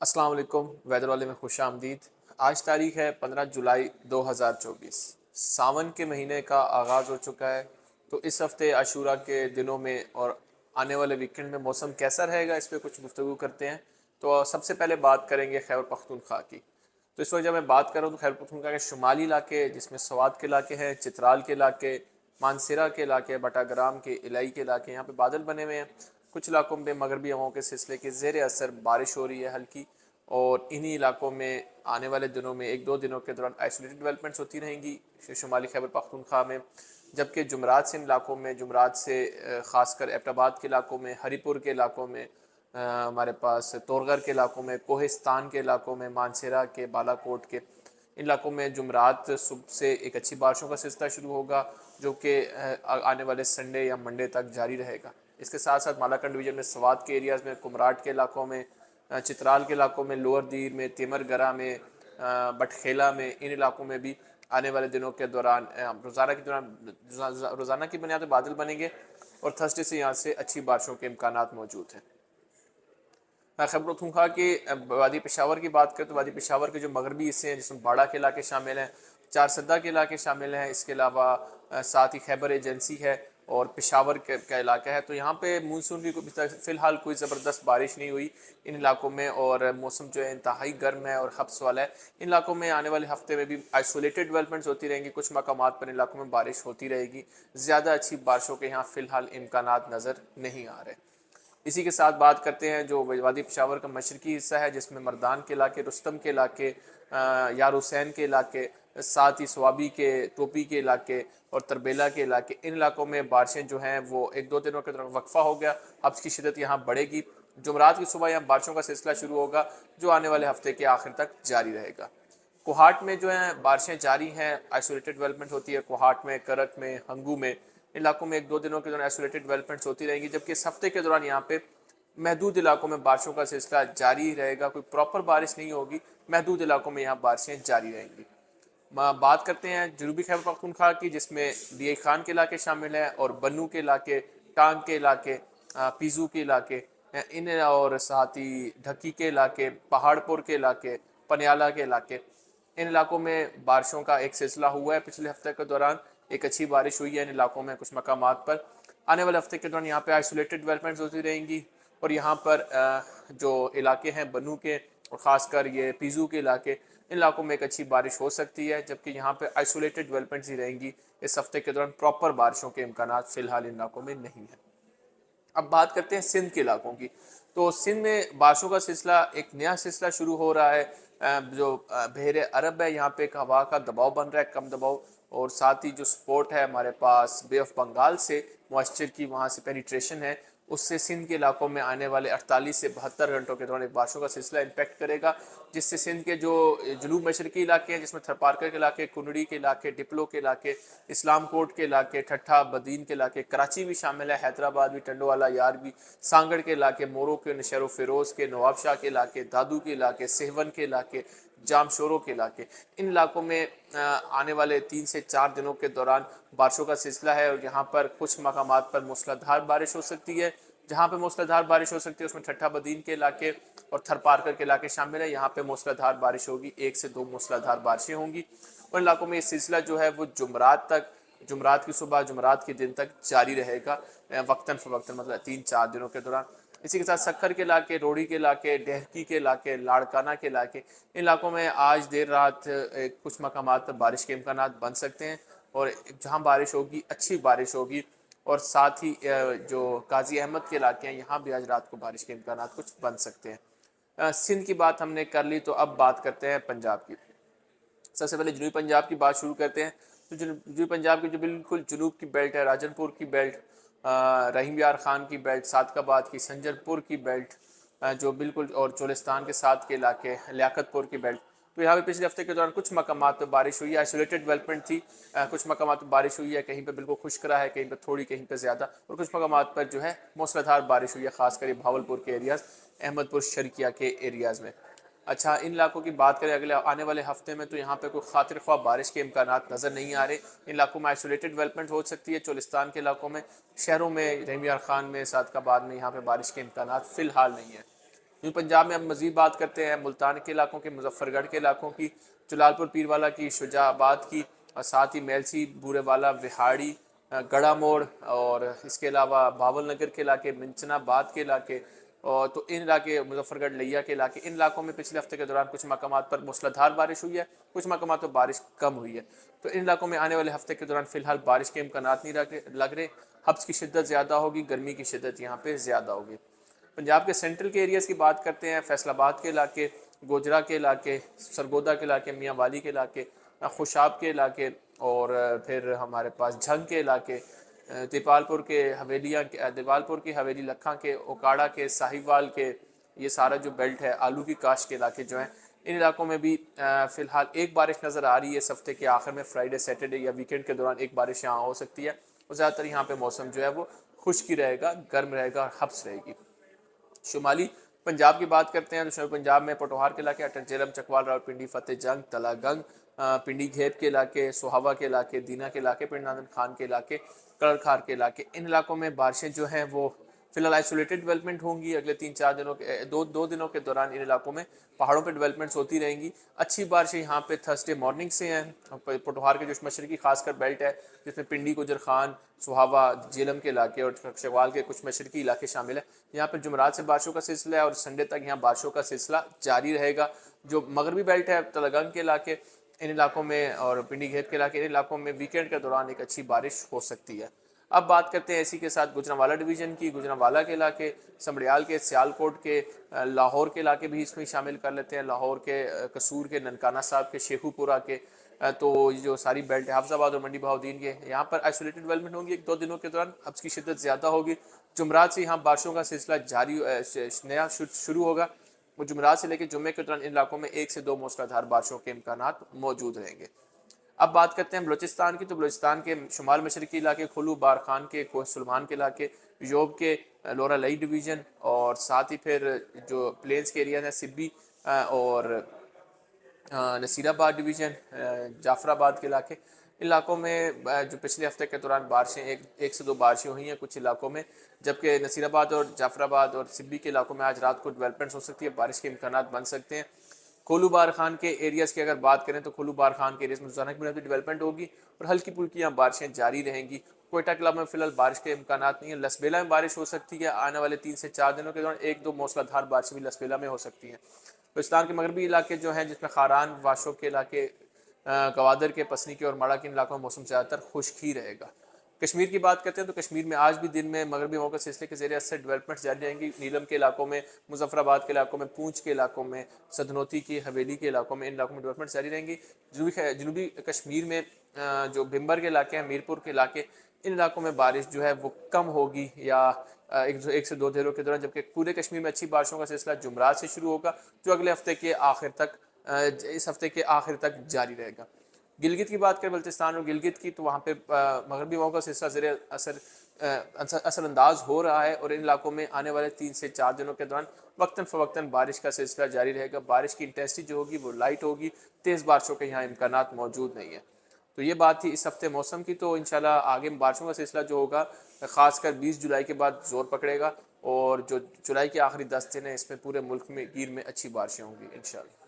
अस्सलाम वालेकुम। वेदर वाले में खुश आमदीद। आज तारीख है 15 जुलाई 2024। सावन के महीने का आगाज़ हो चुका है। तो इस हफ्ते आशूरा के दिनों में और आने वाले वीकेंड में मौसम कैसा रहेगा, इस पर कुछ गुफ्तगू करते हैं। तो सबसे पहले बात करेंगे खैबर पख्तूनख्वा की। तो इस वक्त जब मैं बात कर रहा हूँ तो खैबर पख्तूनख्वा के शुमाली इलाके, जिसमें सवात के इलाके हैं, चित्राल के इलाके, मानसरा के इलाके, बटाग्राम के इलाई के इलाके, यहाँ पे बादल बने हुए हैं। कुछ इलाकों में मगरबी हवाओं के सिलसिले के ज़ेर असर बारिश हो रही है हल्की। और इन्हीं इलाकों में आने वाले दिनों में एक दो दिनों के दौरान आइसोलेटेड डेवलपमेंट्स होती रहेंगी शुमाली खैबर पख्तूनख्वा में। जबकि जुमरात से इन इलाकों में, जुमरात से ख़ासकर एबटाबाद के इलाकों में, हरीपुर के इलाकों में, हमारे पास तोरगर के इलाकों में, कोहिस्तान के इलाकों में, मानसरा के, बालाकोट के, इन इलाकों में जुमरात सुबह से एक अच्छी बारिशों का सिलसिला शुरू होगा, जो कि आने वाले संडे या मंडे तक जारी रहेगा। इसके साथ साथ मालाकंड डिवीजन में सवात के एरियाज़ में, कुमराट के इलाकों में, चित्राल के इलाकों में, लोअर दीर में, तेमरगरा में, बटखेला में, इन इलाकों में भी आने वाले दिनों के दौरान रोज़ाना की बुनियाद पर बादल बनेंगे और थर्सडे से यहाँ से अच्छी बारिशों के इम्कानात मौजूद हैं। खैबर पख्तूनख्वा के वादी पेशावर की बात करें तो वादी पेशावर के जो मगरबी हिस्से हैं, जिसमें बाड़ा के इलाके शामिल हैं, चारसदा के इलाके शामिल हैं, इसके अलावा साथ ही खैबर एजेंसी है और पेशावर का इलाका है। तो यहाँ पे मानसून की फ़िलहाल कोई ज़बरदस्त बारिश नहीं हुई इन इलाकों में, और मौसम जो है इंतहाई गर्म है और हब्स वाला है। इन इलाकों में आने वाले हफ्ते में भी आइसोलेटेड डेवलपमेंट्स होती रहेंगी, कुछ मकामात पर इलाकों में बारिश होती रहेगी। ज़्यादा अच्छी बारिशों के यहाँ फ़िलहाल इम्कानात नज़र नहीं आ रहे। इसी के साथ बात करते हैं जो वादी पेशावर का मशरकी हिस्सा है, जिसमें मर्दान के इलाके, रुस्तम के इलाके, यार हुसैन के इलाके, साथ ही स्वाबी के, टोपी के इलाके और तरबेला के इलाके, इन इलाकों में बारिशें जो हैं वो एक दो दिनों के दौरान वक्फा हो गया। अब इसकी शिदत यहाँ बढ़ेगी। जुमरात की सुबह यहाँ बारिशों का सिलसिला शुरू होगा, जो आने वाले हफ्ते के आखिर तक जारी रहेगा। कोहाट में जो है बारिशें जारी हैं, आइसोलेटेड डेवलपमेंट होती है कोहाट में, करक में, हंगू में, इलाकों में एक दो दिनों के दौरान आइसोलेटेड डेवलपमेंट्स होती रहेंगी। जबकि इस हफ्ते के दौरान यहाँ पे महदूद इलाकों में बारिशों का सिलसिला जारी रहेगा। कोई प्रॉपर बारिश नहीं होगी, महदूद इलाकों में यहाँ बारिशें जारी रहेंगी। बात करते हैं जनूबी खैबर पख्तूनख्वा की, जिसमें डी खान के इलाके शामिल हैं और बन्नू के इलाके, टांग के इलाके, पीजू के इलाके, इन और साथ ही ढक्की के इलाके, पहाड़पुर के इलाके, पनियाला के इलाके, इन इलाकों में बारिशों का एक सिलसिला हुआ है। पिछले हफ्ते के दौरान एक अच्छी बारिश हुई है इन इलाकों में कुछ मकामात पर। आने वाले हफ्ते के दौरान यहाँ पे आइसोलेटेड डेवलपमेंट्स होती रहेंगी और यहाँ पर जो इलाके हैं बन्नू के और ख़ासकर ये पीजू के इलाके, इन इलाकों में एक अच्छी बारिश हो सकती है। जबकि यहाँ पे आइसोलेटेड डेवलपमेंट्स ही रहेंगी इस हफ्ते के दौरान, प्रॉपर बारिशों के इम्कानात फ़िलहाल इन इलाकों में नहीं है। अब बात करते हैं सिंध के इलाकों की। तो सिंध में बारिशों का सिलसिला, एक नया सिलसिला शुरू हो रहा है। जो बहरे अरब है, यहाँ पे एक हवा का दबाव बन रहा है, कम दबाव, और साथ ही जो सपोर्ट है हमारे पास बे ऑफ बंगाल से, मॉइस्चर की वहाँ से पेनिट्रेशन है, उससे सिंध के इलाकों में आने वाले 48 से 72 घंटों के दौरान एक बारिशों का सिलसिला इम्पैक्ट करेगा, जिससे सिंध के जो जनूब मशरकी इलाके हैं, जिसमें थरपारकर के इलाके, कुंडड़ी के इलाके, डिप्लो के इलाके, इस्लाम कोट के इलाके, ठट्ठा बदीन के इलाके, कराची भी शामिल है, हैदराबाद भी, टंडोवाला यार भी, सांगड़ के इलाके, मोरो के, नशर फिरोज़ के, नवाब शाह के इलाके, दादू के इलाके, सेहवन के इलाके, जाम शोरों के इलाके, इन इलाकों में आने वाले 3 से 4 दिनों के दौरान बारिशों का सिलसिला है। और यहाँ पर कुछ मकामात पर मूसलाधार बारिश हो सकती है। जहाँ पे मूसलाधार बारिश हो सकती है उसमें ठट्ठा बदीन के इलाके और थरपारकर के इलाके शामिल है। यहाँ पे मूसलाधार बारिश होगी, 1 से 2 मूसलाधार बारिशें होंगी। उन इलाकों में ये सिलसिला जो है वो जुमरात तक, जुमरात की सुबह, जुमरात के दिन तक जारी रहेगा, वक्तन फ़वक्तन, मतलब 3-4 दिनों के दौरान। इसी के साथ सक्कर के इलाके, रोड़ी के इलाके, डेहकी के इलाके, लाड़काना के इलाके, इन इलाकों में आज देर रात कुछ मकामात पर बारिश के इम्कानात बन सकते हैं और जहाँ बारिश होगी अच्छी बारिश होगी। और साथ ही जो काजी अहमद के इलाके हैं, यहाँ भी आज रात को बारिश के इम्कानात कुछ बन सकते हैं। सिंध की बात हमने कर ली, तो अब बात करते हैं पंजाब की। सबसे पहले जनूबी पंजाब की बात शुरू करते हैं। तो जनूबी पंजाब की जो बिल्कुल जनूब की बेल्ट है, राजनपुर की बेल्ट, रहीम यार खान की बेल्ट, सादकाबाद की, संजरपुर की बेल्ट, जो बिल्कुल, और चोलिस्तान के साथ के इलाके, लियाकतपुर की बेल्ट, तो यहाँ पे पिछले हफ्ते के दौरान कुछ मकामात पर बारिश हुई है। आइसोलेटेड डेवलपमेंट थी, कुछ मकामात पर बारिश हुई है, कहीं पे बिल्कुल खुश्क रहा है, कहीं पे थोड़ी, कहीं पे ज़्यादा, और कुछ मकामात पर जो है मूसलाधार बारिश हुई है, खासकर भावलपुर के एरियाज़, अहमदपुर शर्किया के एरियाज़ में। अच्छा, इन इलाकों की बात करें अगले आने वाले हफ्ते में, तो यहाँ पे कोई खातिर ख्वाह बारिश के इम्कानात नज़र नहीं आ रहे। इन इलाकों में आइसोलेटेड डेवलपमेंट हो सकती है, चोलिस्तान के इलाकों में, शहरों में, रहीम यार खान में, सादकाबाद में, यहाँ पे बारिश के इम्कानात फ़िलहाल नहीं है। جو پنجاب میں ہم مزید بات کرتے ہیں ملتان کے علاقوں کی، مظفر گڑھ کے علاقوں کی، جلال پور پیر والا کی، شجاع آباد کی، اور ساتھ ہی میلسی، بورے والا، وہاڑی، گڑھا موڑ، اور اس کے علاوہ باول نگر کے علاقے، منچنا آباد کے علاقے، اور تو ان علاقے مظفر گڑھ لیا کے علاقے، ان علاقوں میں پچھلے ہفتے کے دوران کچھ مقامات پر موسلادھار بارش ہوئی ہے، کچھ مقامات پر بارش کم ہوئی ہے. تو ان علاقوں میں آنے والے ہفتے کے دوران فی الحال بارش کے امکانات نہیں لگ رہے. حبس کی شدت زیادہ ہوگی، گرمی کی شدت یہاں پہ زیادہ ہوگی. پنجاب کے سینٹرل کے ایریاز کی بات کرتے ہیں، فیصل آباد کے علاقے، گوجرا کے علاقے، سرگودا کے علاقے، میاں والی کے علاقے، خوشاب کے علاقے، اور پھر ہمارے پاس جھنگ کے علاقے، دیپال پور کے حویلیاں، دیپال پور کی حویلی، لکھاں کے، اوکاڑا کے، ساہیوال کے، یہ سارا جو بیلٹ ہے، آلو کی کاشت کے علاقے جو ہیں، ان علاقوں میں بھی فی الحال ایک بارش نظر آ رہی ہے اس ہفتے کے آخر میں، فرائیڈے سیٹرڈے یا ویکینڈ کے دوران ایک بارش یہاں ہو سکتی ہے. اور زیادہ تر یہاں پہ موسم جو ہے وہ خشک ہی رہے گا، گرم رہے گا، حبس رہے گی. شمالی پنجاب کی بات کرتے ہیں تو شمالی پنجاب میں پوٹوہار کے علاقے، اٹک جیلم، چکوال، راولپنڈی، فتح جنگ، تلا گنگ، پنڈی گھیب کے علاقے، سوہاوا کے علاقے، دینا کے علاقے، پنڈ نادن خان کے علاقے، کڑر کھار کے علاقے، ان علاقوں میں بارشیں جو ہیں وہ فی الحال آئسولیٹڈ ڈیولپمنٹ ہوں گی. اگلے 3-4 دنوں کے دو دنوں کے دوران ان علاقوں میں پہاڑوں پہ ڈیولپمنٹس ہوتی رہیں گی. اچھی بارشیں یہاں پہ تھرسڈے مارننگ سے ہیں. پوٹوہار کے جو مشرقی خاص کر بیلٹ ہے جس میں پنڈی، گجر خان، سوہاوا، جیلم کے علاقے اور چکوال کے کچھ مشرقی علاقے شامل ہیں، یہاں پہ جمعرات سے بارشوں کا سلسلہ ہے اور سنڈے تک یہاں بارشوں کا سلسلہ جاری رہے گا. جو مغربی بیلٹ ہے، تلگنگ کے علاقے، ان علاقوں میں اور پنڈی گھیب کے علاقے، ان علاقوں میں ویکینڈ کے دوران ایک اچھی بارش ہو سکتی ہے. اب بات کرتے ہیں اسی کے ساتھ گوجرانوالا ڈویژن کی. گوجرانوالا کے علاقے، سمڑیال کے، سیالکوٹ کے، لاہور کے علاقے بھی اس میں شامل کر لیتے ہیں، لاہور کے، قصور کے، ننکانہ صاحب کے، شیخو پورہ کے. تو جو ساری بیلٹ ہے، حافظ آباد اور منڈی بہاؤدین کے، یہاں پر آئسولیٹڈ ڈیولپمنٹ ہوں گی. 1-2 دنوں کے دوران حبس کی شدت زیادہ ہوگی. جمعرات سے یہاں بارشوں کا سلسلہ جاری نیا شروع ہوگا. وہ جمعرات سے لے کے جمعے کے دوران ان علاقوں میں 1 سے 2 موسلادھار بارشوں کے امکانات موجود رہیں گے. اب بات کرتے ہیں بلوچستان کی. تو بلوچستان کے شمال مشرقی علاقے، کھلو، بارخان کے، کوہ سلمان کے علاقے، یوب کے، لورا لئی ڈویژن، اور ساتھ ہی پھر جو پلینس کے ایریا ہیں، سبی اور نصیر آباد ڈویژن، جعفر آباد کے علاقے، علاقوں میں جو پچھلے ہفتے کے دوران بارشیں 1 سے 2 بارشیں ہوئی ہیں کچھ علاقوں میں، جبکہ نصیر آباد اور جعفر آباد اور سبی کے علاقوں میں آج رات کو ڈیولپمنٹس ہو سکتی ہے، بارش کے امکانات بن سکتے ہیں. کھولو بارخان کے ایریاز کی اگر بات کریں تو کھولو بارخان کے ایریاز میں روزانہ کی بنیاد ڈیولپمنٹ ہوگی اور ہلکی پھلکی یہاں بارشیں جاری رہیں گی. کوئٹہ کلب میں فی الحال بارش کے امکانات نہیں ہیں. لسبیلا میں بارش ہو سکتی ہے آنے والے 3 سے 4 دنوں کے دوران. 1-2 موسلادھار بارشیں بھی لسبیلا میں ہو سکتی ہیں. بلوچستان کے مغربی علاقے جو ہیں جس میں خاران، واشو کے علاقے، گوادر کے، پسنی کے اور ماڑا کے علاقوں میں موسم زیادہ تر خشک ہی رہے گا. کشمیر کی بات کرتے ہیں تو کشمیر میں آج بھی دن میں مغربی ہواؤں کے سلسلے کے زیر اثر ڈیولپمنٹ جاری رہیں گی. نیلم کے علاقوں میں، مظفر آباد کے علاقوں میں، پونچھ کے علاقوں میں، سدنوتی کی حویلی کے علاقوں میں، ان علاقوں میں ڈیولپمنٹ جاری رہیں گی. جنوبی کشمیر میں جو بھمبر کے علاقے ہیں، میرپور کے علاقے، ان علاقوں میں بارش جو ہے وہ کم ہوگی یا 1 سے 2 دنوں کے دوران، جبکہ پورے کشمیر میں اچھی بارشوں کا سلسلہ جمعرات سے شروع ہوگا جو اگلے ہفتے کے آخر تک، اس ہفتے کے آخر تک جاری رہے گا. گلگت کی بات کریں، بلتستان اور گلگت کی، تو وہاں پہ مغربی ہواؤں کا سلسلہ زیر اثر انداز ہو رہا ہے اور ان علاقوں میں آنے والے 3 سے 4 دنوں کے دوران وقتاً فوقتاً بارش کا سلسلہ جاری رہے گا. بارش کی انٹینسٹی جو ہوگی وہ لائٹ ہوگی، تیز بارشوں کے یہاں امکانات موجود نہیں ہیں. تو یہ بات تھی اس ہفتے موسم کی. تو انشاءاللہ آگے بارشوں کا سلسلہ جو ہوگا خاص کر 20 جولائی کے بعد زور پکڑے گا، اور جو جولائی کے آخری 10 دن ہیں اس میں پورے ملک میں گیر میں اچھی بارشیں ہوں گی انشاءاللہ.